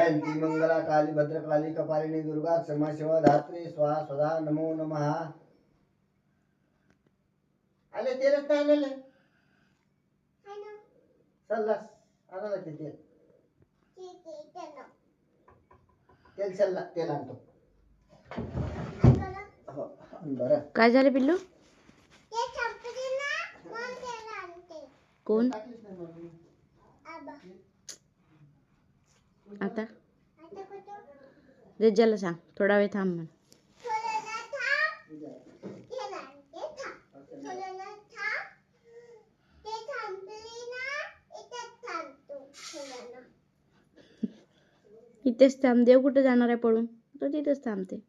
जयंती मंगला काली भद्रकाली कपालिनी दुर्गा क्षमा शिवा धात्री स्वाहा स्वधा नमो नमः. आले तेलच नाही आलेले सल्लास आणायला ते तेल तेल सल्ला तेल आणतो. हो बरं. काय झालं पिल्लू? कोण आता रेज्जाला सांग थोडा वेळ थांब म्हण. इथेच थांब. देव कुठे जाणार आहे पळून? तो तिथेच थांबते.